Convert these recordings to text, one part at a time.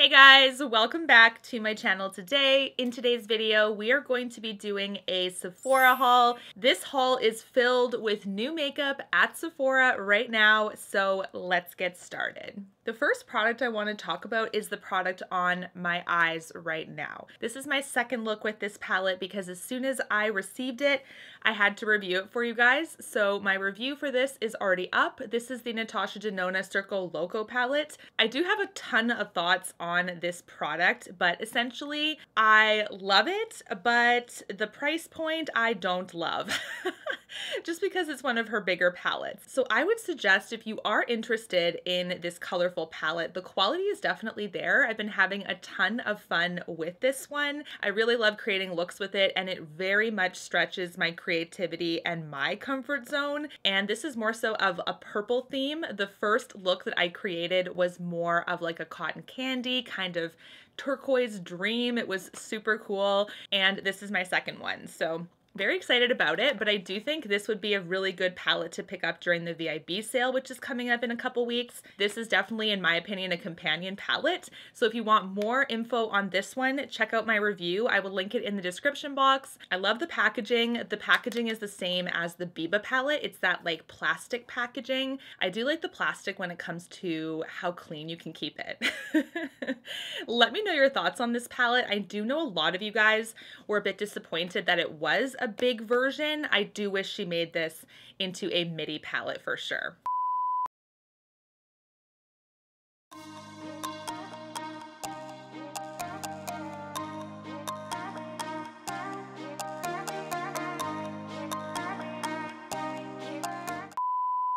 Hey guys, welcome back to my channel today. In today's video, we are going to be doing a Sephora haul. This haul is filled with new makeup at Sephora right now, so let's get started. The first product I want to talk about is the product on my eyes right now. This is my second look with this palette because as soon as I received it, I had to review it for you guys. So my review for this is already up. This is the Natasha Denona Circo Loco palette. I do have a ton of thoughts on this product, but essentially I love it, but the price point I don't love. Just because it's one of her bigger palettes. So I would suggest if you are interested in this colorful palette, the quality is definitely there. I've been having a ton of fun with this one. I really love creating looks with it, and it very much stretches my creativity and my comfort zone. And this is more so of a purple theme. The first look that I created was more of like a cotton candy kind of turquoise dream. It was super cool. And this is my second one. So very excited about it, but I do think this would be a really good palette to pick up during the VIB sale, which is coming up in a couple weeks. This is definitely, in my opinion, a companion palette. So if you want more info on this one, check out my review. I will link it in the description box. I love the packaging. The packaging is the same as the Biba palette. It's that like plastic packaging. I do like the plastic when it comes to how clean you can keep it. Let me know your thoughts on this palette. I do know a lot of you guys were a bit disappointed that it was a big version. I do wish she made this into a midi palette for sure.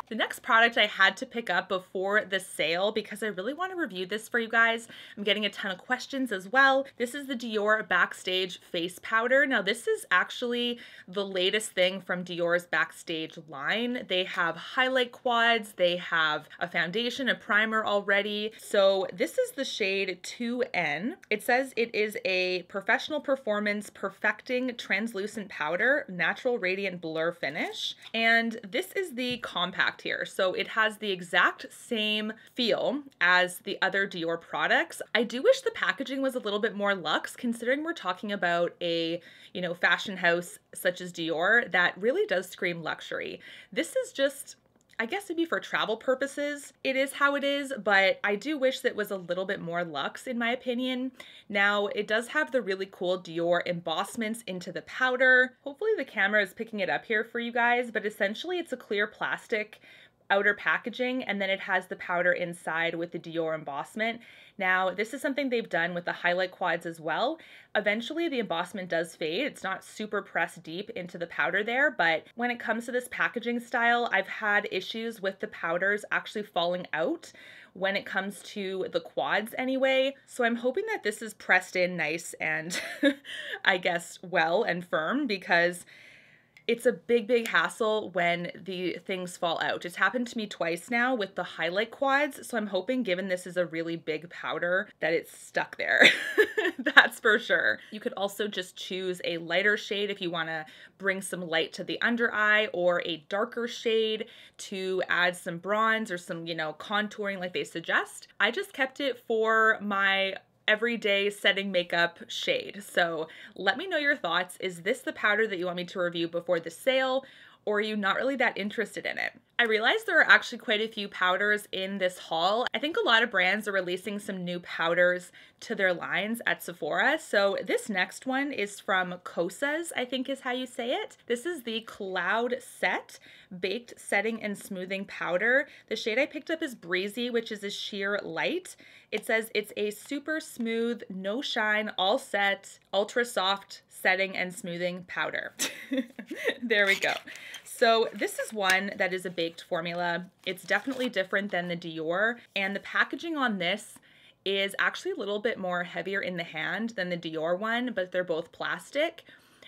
The next product I had to pick up before the sale because I really want to review this for you guys. I'm getting a ton of questions as well. This is the Dior Backstage Face Powder. Now this is actually the latest thing from Dior's Backstage line. They have highlight quads, they have a foundation, a primer already. So this is the shade 2N. It says it is a professional performance perfecting translucent powder, natural radiant blur finish. And this is the compact here. So it has the exact same feel as the other Dior products. I do wish the packaging was a little bit more luxe considering we're talking about a, fashion house such as Dior that really does scream luxury. This is just, I guess it'd be for travel purposes. It is how it is, but I do wish that it was a little bit more luxe in my opinion. Now, it does have the really cool Dior embossments into the powder. Hopefully the camera is picking it up here for you guys, but essentially it's a clear plastic outer packaging, and then it has the powder inside with the Dior embossment. Now, this is something they've done with the highlight quads as well. Eventually, the embossment does fade. It's not super pressed deep into the powder there, but when it comes to this packaging style, I've had issues with the powders actually falling out when it comes to the quads anyway. So I'm hoping that this is pressed in nice and I guess well and firm, because it's a big hassle when the things fall out. It's happened to me twice now with the highlight quads, so I'm hoping, given this is a really big powder, that it's stuck there. That's for sure. You could also just choose a lighter shade if you want to bring some light to the under eye, or a darker shade to add some bronze or some, contouring like they suggest. I just kept it for my everyday setting makeup shade. So let me know your thoughts. Is this the powder that you want me to review before the sale, or are you not really that interested in it? I realized there are actually quite a few powders in this haul. I think a lot of brands are releasing some new powders to their lines at Sephora. So this next one is from Kosas, I think is how you say it. This is the Cloud Set Baked Setting and Smoothing Powder. The shade I picked up is Breezy, which is a sheer light. It says it's a super smooth, no shine, all set, ultra soft setting and smoothing powder. There we go. So this is one that is a baked formula. It's definitely different than the Dior, and the packaging on this is actually a little bit more heavier in the hand than the Dior one, but they're both plastic.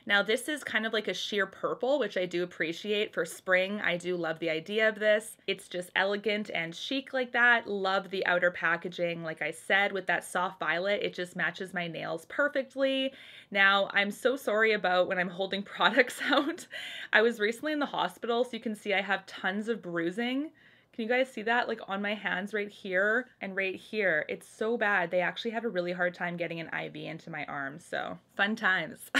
Now this is kind of like a sheer purple, which I do appreciate for spring. I do love the idea of this. It's just elegant and chic like that. Love the outer packaging. Like I said, with that soft violet, it just matches my nails perfectly. Now, I'm so sorry about when I'm holding products out. I was recently in the hospital, so you can see I have tons of bruising. Can you guys see that? Like on my hands right here and right here. It's so bad. They actually had a really hard time getting an IV into my arm. So fun times.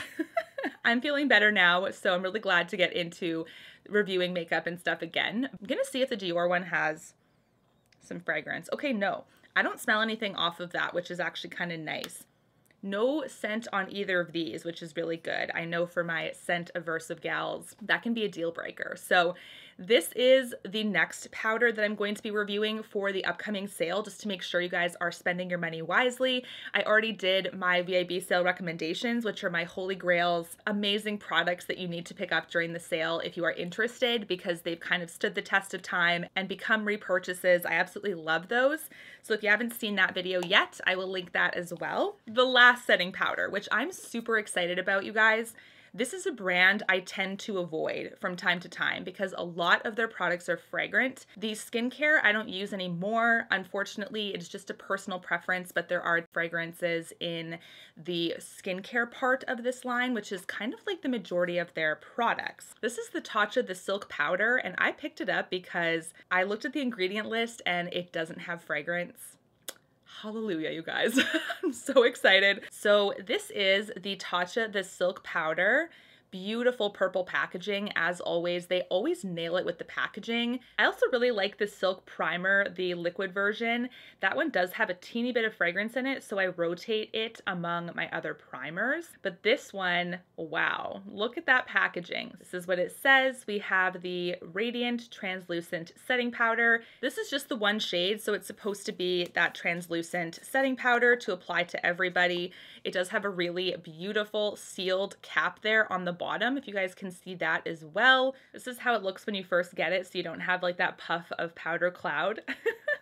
I'm feeling better now, so I'm really glad to get into reviewing makeup and stuff again. I'm gonna see if the Dior one has some fragrance. Okay, no, I don't smell anything off of that, which is actually kind of nice. No scent on either of these, which is really good. I know for my scent aversive gals, that can be a deal breaker. So this is the next powder that I'm going to be reviewing for the upcoming sale, just to make sure you guys are spending your money wisely. I already did my VIB sale recommendations, which are my holy grails, amazing products that you need to pick up during the sale if you are interested, because they've kind of stood the test of time and become repurchases. I absolutely love those. So if you haven't seen that video yet, I will link that as well. The last setting powder, which I'm super excited about, you guys. This is a brand I tend to avoid from time to time because a lot of their products are fragrant. The skincare I don't use anymore. Unfortunately, it's just a personal preference, but there are fragrances in the skincare part of this line, which is kind of like the majority of their products. This is the Tatcha, the Silk Powder, and I picked it up because I looked at the ingredient list and it doesn't have fragrance. Hallelujah, you guys. I'm so excited. So this is the Tatcha, the Silk Powder. Beautiful purple packaging, as always. They always nail it with the packaging. I also really like the Silk Primer, the liquid version. That one does have a teeny bit of fragrance in it, so I rotate it among my other primers. But this one, wow, look at that packaging. This is what it says. We have the Radiant Translucent Setting Powder. This is just the one shade, so it's supposed to be that translucent setting powder to apply to everybody. It does have a really beautiful sealed cap there on the bottom, if you guys can see that as well. This is how it looks when you first get it, so you don't have like that puff of powder cloud,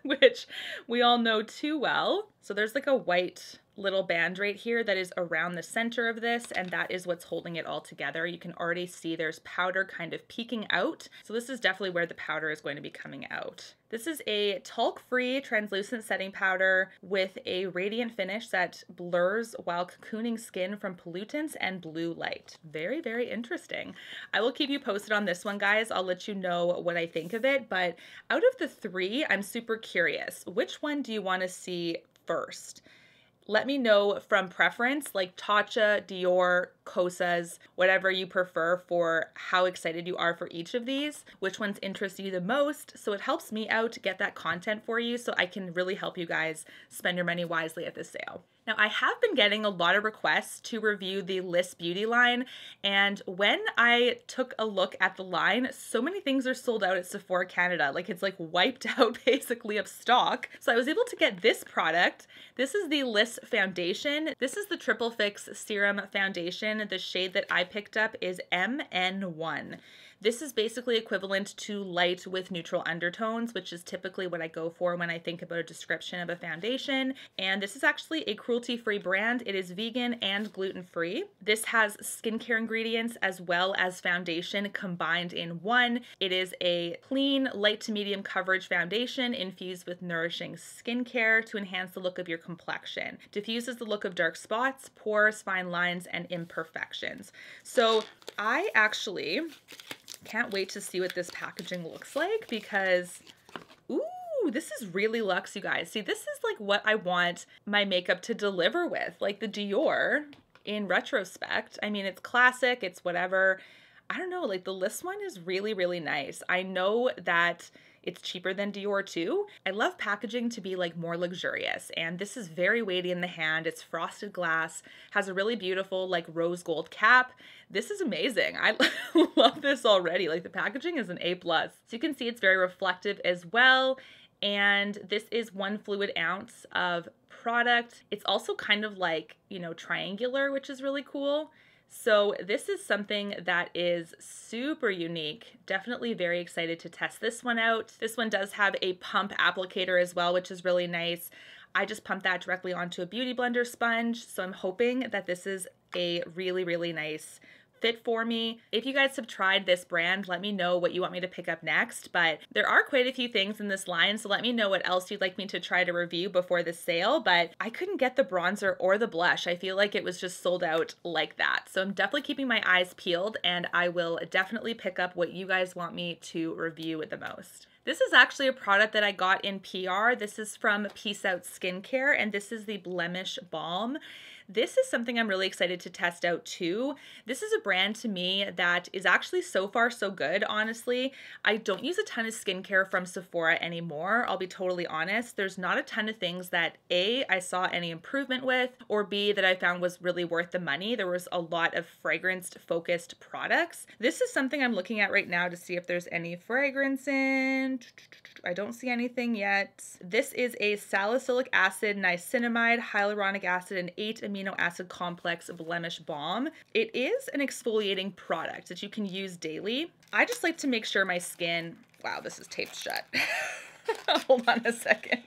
which we all know too well. So there's like a white little band right here that is around the center of this, and that is what's holding it all together. You can already see there's powder kind of peeking out. So this is definitely where the powder is going to be coming out. This is a talc-free translucent setting powder with a radiant finish that blurs while cocooning skin from pollutants and blue light. Very, very interesting. I will keep you posted on this one, guys. I'll let you know what I think of it, but out of the three, I'm super curious. Which one do you want to see first? Let me know from preference, like Tatcha, Dior, Kosas, whatever you prefer, for how excited you are for each of these, which ones interest you the most. So it helps me out to get that content for you so I can really help you guys spend your money wisely at this sale. Now, I have been getting a lot of requests to review the Liss Beauty line, and when I took a look at the line, so many things are sold out at Sephora Canada. Like, it's like wiped out basically of stock. So I was able to get this product. This is the Liss Foundation. This is the Triple Fix Serum Foundation. The shade that I picked up is MN1. This is basically equivalent to light with neutral undertones, which is typically what I go for when I think about a description of a foundation. And this is actually a cruelty-free brand. It is vegan and gluten-free. This has skincare ingredients as well as foundation combined in one. It is a clean, light to medium coverage foundation infused with nourishing skincare to enhance the look of your complexion. Diffuses the look of dark spots, pores, fine lines, and imperfections. So I actually can't wait to see what this packaging looks like because, ooh, this is really luxe, you guys. See, this is like what I want my makeup to deliver with, like the Dior in retrospect. I mean, it's classic, it's whatever. I don't know, like the Liss one is really, really nice. I know that it's cheaper than Dior too. I love packaging to be like more luxurious, and this is very weighty in the hand. It's frosted glass, has a really beautiful like rose gold cap. This is amazing. I love this already. Like the packaging is an A+. So you can see it's very reflective as well. And this is 1 fluid ounce of product. It's also kind of like, you know, triangular, which is really cool. So this is something that is super unique. Definitely very excited to test this one out. This one does have a pump applicator as well, which is really nice. I just pumped that directly onto a beauty blender sponge. So I'm hoping that this is a really, really nice fit for me. If you guys have tried this brand, let me know what you want me to pick up next, but there are quite a few things in this line, so let me know what else you'd like me to try to review before the sale, but I couldn't get the bronzer or the blush. I feel like it was just sold out like that. So I'm definitely keeping my eyes peeled, and I will definitely pick up what you guys want me to review the most. This is actually a product that I got in PR. This is from Peace Out Skincare, and this is the Blemish Balm. This is something I'm really excited to test out too. This is a brand to me that is actually so far so good, honestly. I don't use a ton of skincare from Sephora anymore. I'll be totally honest. There's not a ton of things that A, I saw any improvement with, or B, that I found was really worth the money. There was a lot of fragrance focused products. This is something I'm looking at right now to see if there's any fragrance in. I don't see anything yet. This is a salicylic acid, niacinamide, hyaluronic acid, and 8 amino acid complex blemish balm. It is an exfoliating product that you can use daily. I just like to make sure my skin, wow, this is taped shut. Hold on a second.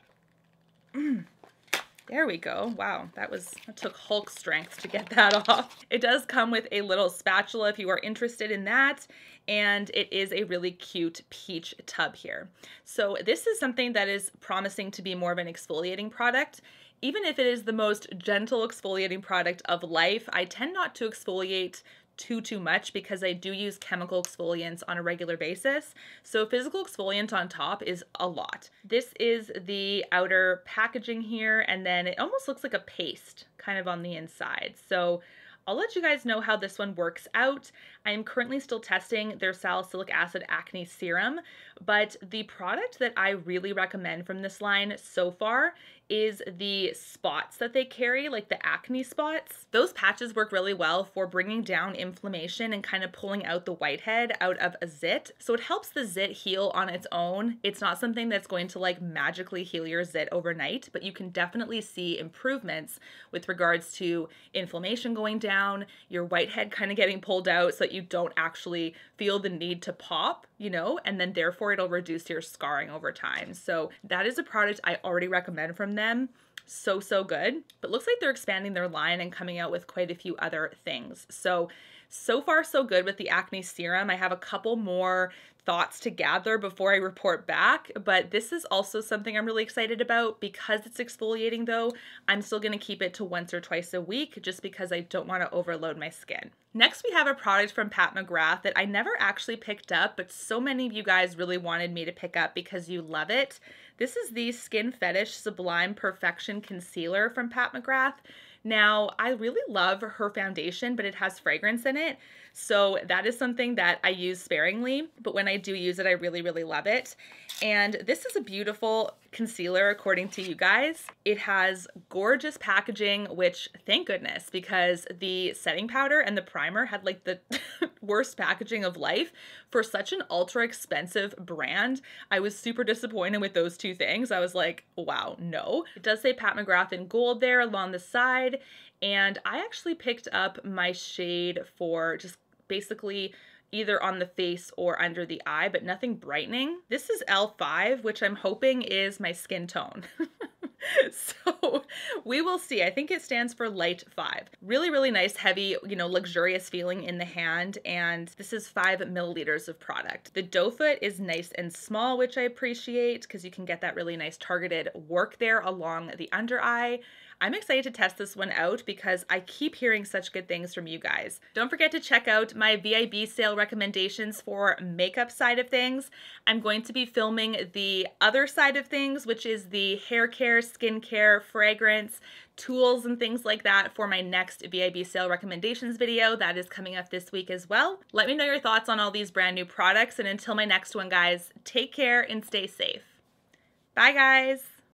There we go. Wow, that took Hulk strength to get that off. It does come with a little spatula if you are interested in that, and it is a really cute peach tub here. So this is something that is promising to be more of an exfoliating product. Even if it is the most gentle exfoliating product of life, I tend not to exfoliate too much because I do use chemical exfoliants on a regular basis. So physical exfoliant on top is a lot. This is the outer packaging here, and then it almost looks like a paste kind of on the inside. So I'll let you guys know how this one works out. I am currently still testing their salicylic acid acne serum, but the product that I really recommend from this line so far is the spots that they carry, like the acne spots. Those patches work really well for bringing down inflammation and kind of pulling out the whitehead out of a zit. So it helps the zit heal on its own. It's not something that's going to like magically heal your zit overnight, but you can definitely see improvements with regards to inflammation going down, your whitehead kind of getting pulled out so that you don't actually feel the need to pop, you know, and then therefore it'll reduce your scarring over time. So that is a product I already recommend from them. So good. But looks like they're expanding their line and coming out with quite a few other things. So far so good with the acne serum. I have a couple more thoughts to gather before I report back, but this is also something I'm really excited about. Because it's exfoliating though, I'm still gonna keep it to once or twice a week just because I don't wanna overload my skin. Next, we have a product from Pat McGrath that I never actually picked up, but so many of you guys really wanted me to pick up because you love it. This is the Skin Fetish Sublime Perfection Concealer from Pat McGrath. Now, I really love her foundation, but it has fragrance in it. So that is something that I use sparingly, but when I do use it, I really love it. And this is a beautiful concealer according to you guys. It has gorgeous packaging, which thank goodness, because the setting powder and the primer had like the worst packaging of life for such an ultra expensive brand. I was super disappointed with those two things. I was like, wow, no. It does say Pat McGrath in gold there along the side. And I actually picked up my shade for just basically either on the face or under the eye, but nothing brightening. This is L5, which I'm hoping is my skin tone. So we will see. I think it stands for light 5. Really nice, heavy, you know, luxurious feeling in the hand. And this is 5 milliliters of product. The doe foot is nice and small, which I appreciate because you can get that really nice targeted work there along the under eye. I'm excited to test this one out because I keep hearing such good things from you guys. Don't forget to check out my VIB sale recommendations for makeup side of things. I'm going to be filming the other side of things, which is the hair care, skincare, fragrance, tools, and things like that for my next VIB sale recommendations video. That is coming up this week as well. Let me know your thoughts on all these brand new products, and until my next one, guys, take care and stay safe. Bye, guys.